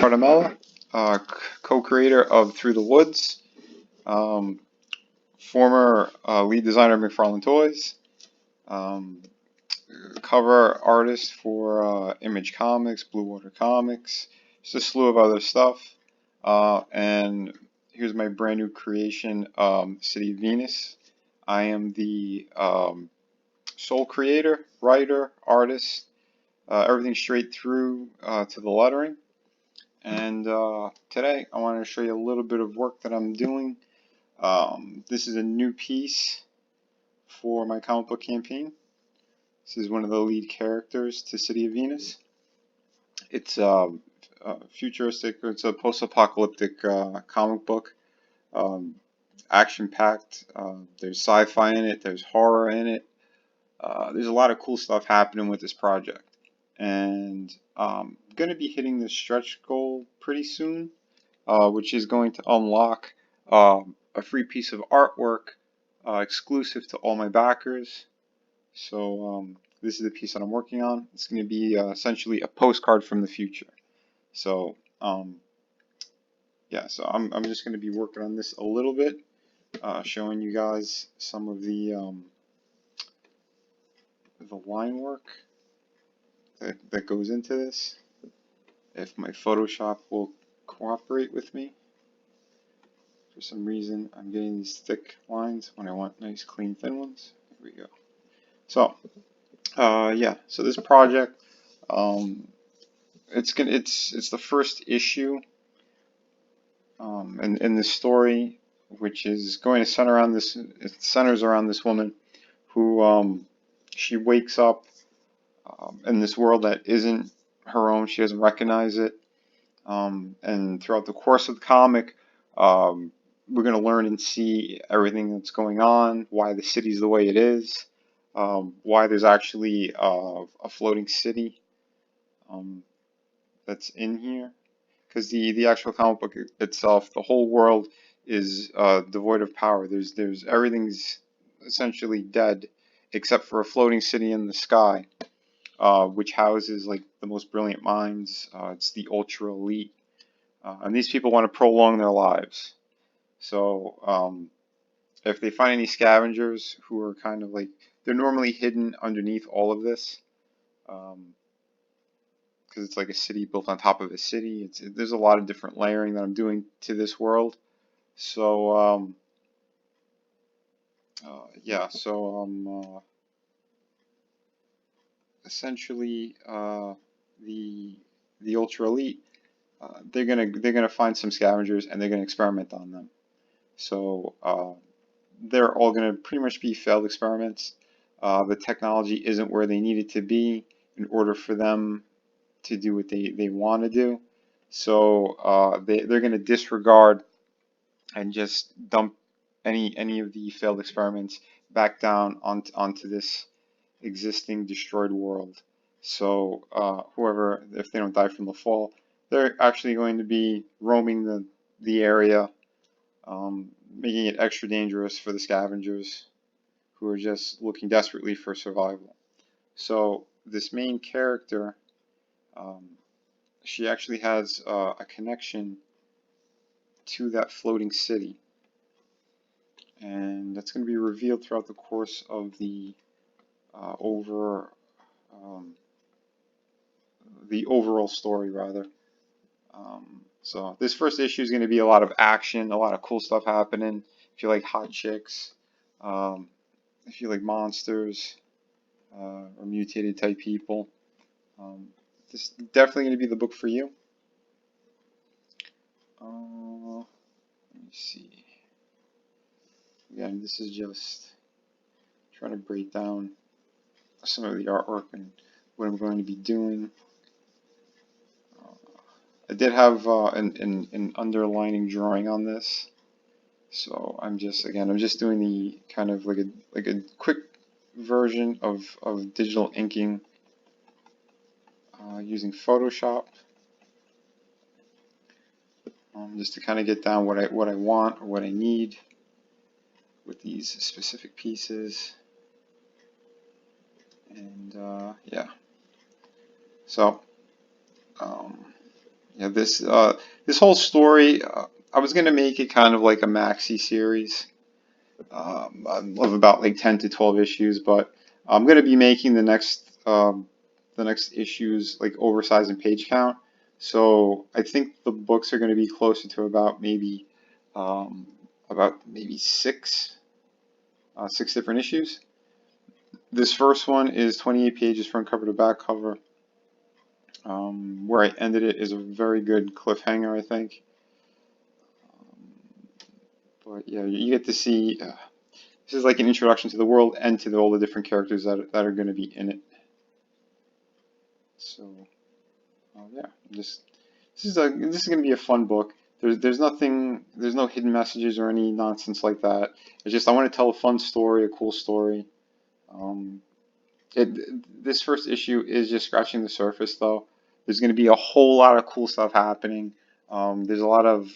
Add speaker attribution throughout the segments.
Speaker 1: Vinnieart, co-creator of Through the Woods, um, former lead designer of McFarlane Toys, um, cover artist for Image Comics, Blue Water Comics, just a slew of other stuff. And here's my brand new creation, City of Venus. I am the sole creator, writer, artist, everything straight through to the lettering. And today I want to show you a little bit of work that I'm doing. This is a new piece for my comic book campaign. This is one of the lead characters to City of Venus. It's futuristic. It's a post-apocalyptic comic book. Action-packed. There's sci-fi in it. There's horror in it. There's a lot of cool stuff happening with this project. And I'm going to be hitting the stretch goal pretty soon, which is going to unlock a free piece of artwork exclusive to all my backers. So this is the piece that I'm working on. It's going to be essentially a postcard from the future. So yeah, so I'm just going to be working on this a little bit, showing you guys some of the line work that goes into this. If my Photoshop will cooperate with me. For some reason, I'm getting these thick lines when I want nice, clean, thin ones. Here we go. So, yeah. So this project, it's the first issue, in the story, which is going to center around this. It centers around this woman who, she wakes up in this world that isn't her own. She doesn't recognize it. And throughout the course of the comic, we're going to learn and see everything that's going on, why the city's the way it is, why there's actually a floating city that's in here. Because the actual comic book itself, the whole world is devoid of power. There's everything's essentially dead except for a floating city in the sky, which houses like the most brilliant minds. It's the ultra elite. And these people want to prolong their lives. So if they find any scavengers who are kind of like, they're normally hidden underneath all of this, because it's like a city built on top of a city. There's a lot of different layering that I'm doing to this world. So yeah, so essentially the ultra elite. They're gonna find some scavengers and they're gonna experiment on them. So they're all gonna pretty much be failed experiments. The technology isn't where they need it to be in order for them to do what they want to do. So they're gonna disregard and just dump any of the failed experiments back down onto this existing destroyed world. So whoever, if they don't die from the fall, they're actually going to be roaming the area, making it extra dangerous for the scavengers who are just looking desperately for survival. So this main character, she actually has a connection to that floating city, and that's going to be revealed throughout the course of the overall story, rather. So this first issue is going to be a lot of action, a lot of cool stuff happening. If you like hot chicks, if you like monsters or mutated type people, this is definitely going to be the book for you. Let me see. Again, this is just trying to break down some of the artwork and what I'm going to be doing. I did have an underlining drawing on this, so I'm just doing the kind of like a quick version of digital inking using Photoshop, just to kind of get down what I want or what I need with these specific pieces. And yeah, so Yeah, this whole story, I was gonna make it kind of like a maxi series of about like 10 to 12 issues, but I'm gonna be making the next issues like oversized in page count. So I think the books are gonna be closer to um, about maybe six different issues. This first one is 28 pages from cover to back cover. Where I ended it is a very good cliffhanger, I think. But yeah, you get to see. This is like an introduction to the world and to all the different characters that are going to be in it. So yeah, just this is going to be a fun book. There's nothing, there's no hidden messages or any nonsense like that. It's just I want to tell a fun story, a cool story. Um, this first issue is just scratching the surface, though. There's going to be a whole lot of cool stuff happening. There's a lot of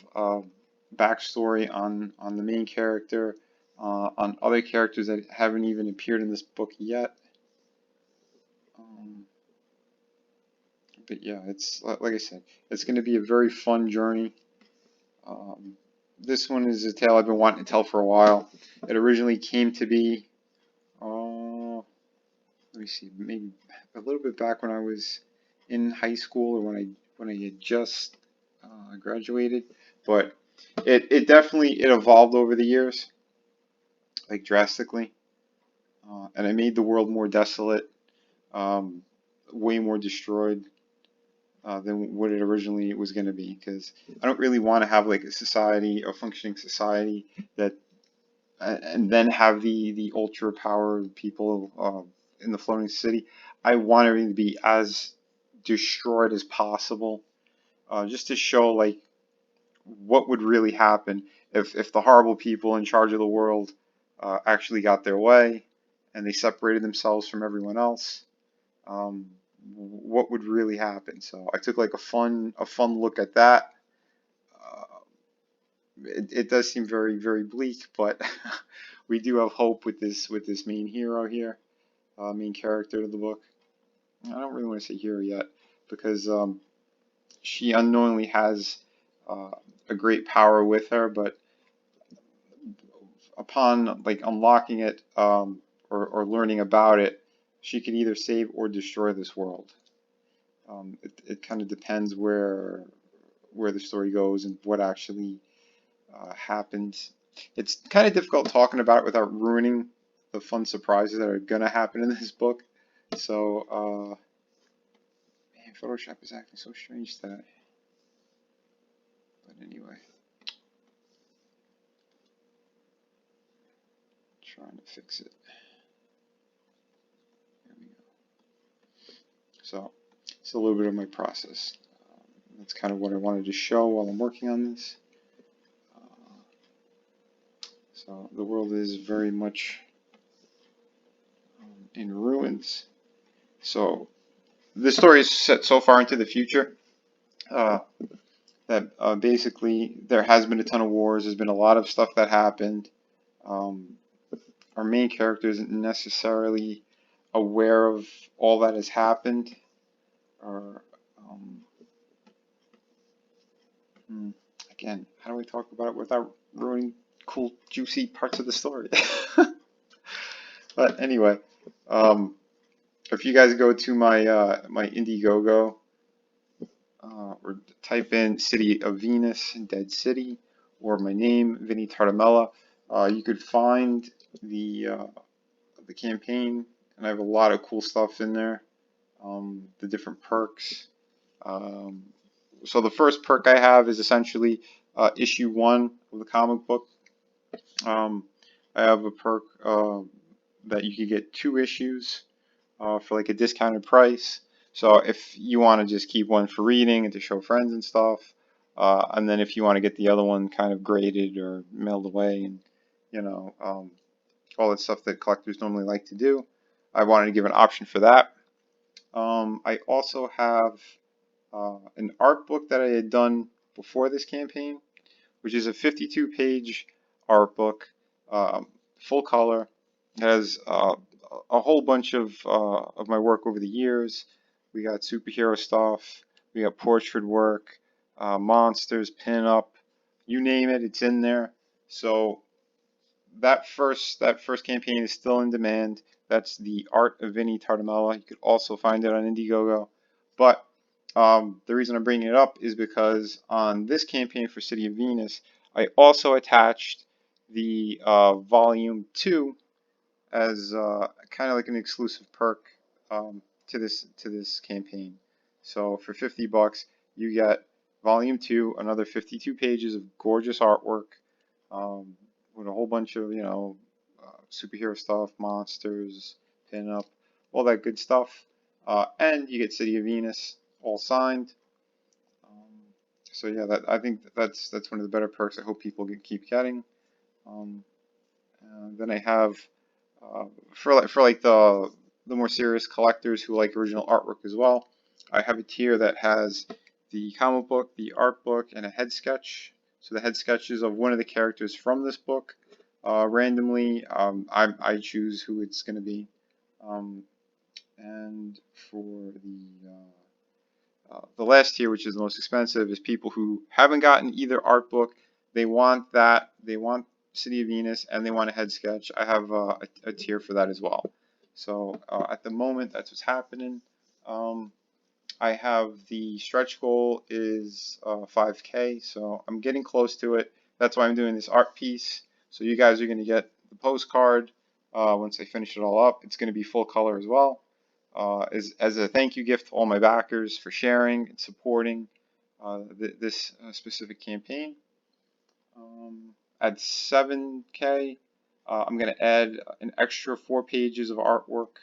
Speaker 1: backstory on the main character, on other characters that haven't even appeared in this book yet. Um, but yeah, it's like I said, it's going to be a very fun journey. Um, this one is a tale I've been wanting to tell for a while. It originally came to be. Uh, Let me see, maybe a little bit back when I was in high school or when I had just graduated, but it definitely it evolved over the years, like drastically, and it made the world more desolate, um, way more destroyed than what it originally was going to be. Because I don't really want to have like a society, a functioning society that and then have the ultra powered people in the floating city. I want everything to be as destroyed as possible, just to show like what would really happen if the horrible people in charge of the world actually got their way and they separated themselves from everyone else. Um, what would really happen? So I took like a fun look at that. Uh, it does seem very bleak, but we do have hope with this main hero here, main character of the book. I don't really want to say hero yet because she unknowingly has uh, a great power with her, but upon like unlocking it or learning about it, she can either save or destroy this world. It kind of depends where the story goes and what actually happens. It's kind of difficult talking about it without ruining the fun surprises that are gonna happen in this book. So, man, Photoshop is acting so strange today. But anyway, trying to fix it. There we go. So, it's a little bit of my process. That's kind of what I wanted to show while I'm working on this. So the world is very much in ruins. So this story is set so far into the future uh, that basically there has been a ton of wars. There's been a lot of stuff that happened. Um, our main character isn't necessarily aware of all that has happened. Or hmm, again, how do we talk about it without ruining cool, juicy parts of the story? But anyway, um, if you guys go to my Indiegogo or type in City of Venus, Dead City, or my name, Vinnie Tartamella, you could find the the campaign, and I have a lot of cool stuff in there. The different perks. Um, so the first perk I have is essentially issue one of the comic book. Um, I have a perk that you could get two issues for like a discounted price. So if you want to just keep one for reading and to show friends and stuff, and then if you want to get the other one kind of graded or mailed away and you know all that stuff that collectors normally like to do, I wanted to give an option for that. I also have an art book that I had done before this campaign, which is a 52-page art book, um, full color. It has a whole bunch of my work over the years. We got superhero stuff. We got portrait work. monsters, pin-up, you name it, it's in there. So that first campaign is still in demand. That's the Art of Vinnieart. You could also find it on Indiegogo. But the reason I'm bringing it up is because on this campaign for City of Venus, I also attached the Volume 2 as kind of like an exclusive perk to this campaign. So for $50, you get Volume 2, another 52 pages of gorgeous artwork, um, with a whole bunch of superhero stuff, monsters, pin-up, all that good stuff, and you get City of Venus all signed. Um, so yeah, I think that's one of the better perks. I hope people keep getting. Um, then I have for the more serious collectors who like original artwork as well. I have a tier that has the comic book, the art book, and a head sketch. So the head sketches of one of the characters from this book. Randomly, I choose who it's going to be. And for the last tier, which is the most expensive, is people who haven't gotten either art book. They want that. They want City of Venus, and they want a head sketch. I have a tier for that as well. So at the moment, that's what's happening. Um, I have the stretch goal is 5K, so I'm getting close to it. That's why I'm doing this art piece. So you guys are going to get the postcard once I finish it all up. It's going to be full color as well. As a thank you gift to all my backers for sharing and supporting this specific campaign. At 7K, I'm going to add an extra 4 pages of artwork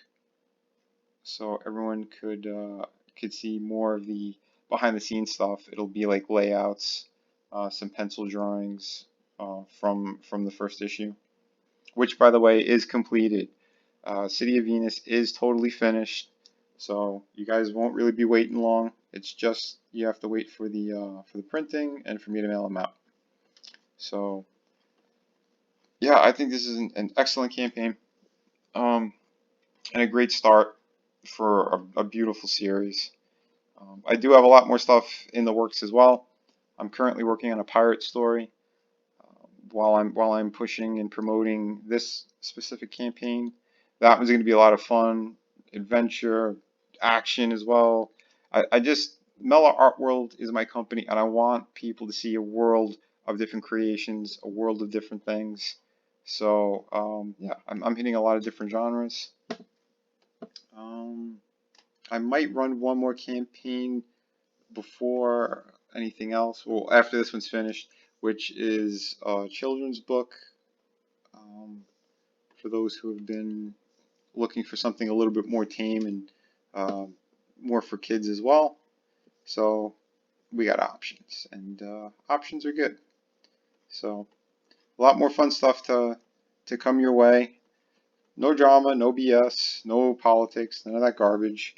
Speaker 1: so everyone could see more of the behind the scenes stuff. It'll be like layouts, some pencil drawings from the first issue, which by the way is completed. City of Venus is totally finished, so you guys won't really be waiting long. It's just you have to wait for the printing and for me to mail them out. So yeah, I think this is an excellent campaign, and a great start for a beautiful series. I do have a lot more stuff in the works as well. I'm currently working on a pirate story while I'm pushing and promoting this specific campaign. That one's going to be a lot of fun, adventure, action as well. I just mellaartworld is my company, and I want people to see a world of different creations, a world of different things. So yeah, I'm hitting a lot of different genres. I might run one more campaign before anything else. Well, after this one's finished, which is a children's book for those who have been looking for something a little bit more tame and more for kids as well. So we got options, and options are good. So a lot more fun stuff to come your way. No drama, no BS, no politics, none of that garbage.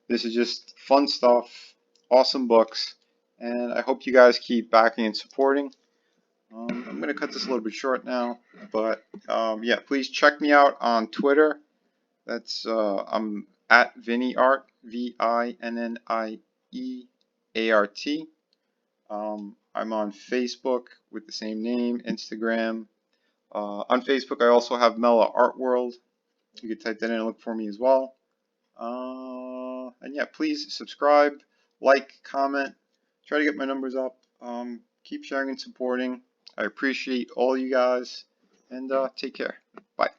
Speaker 1: This is just fun stuff, awesome books, and I hope you guys keep backing and supporting. I'm going to cut this a little bit short now, but yeah, please check me out on Twitter. That's I'm at Vinnieart, VINNIEART. I'm on Facebook with the same name, Instagram. On Facebook, I also have mellaartworld. You can type that in and look for me as well. And yeah, please subscribe, like, comment, try to get my numbers up. Keep sharing and supporting. I appreciate all you guys, and take care. Bye.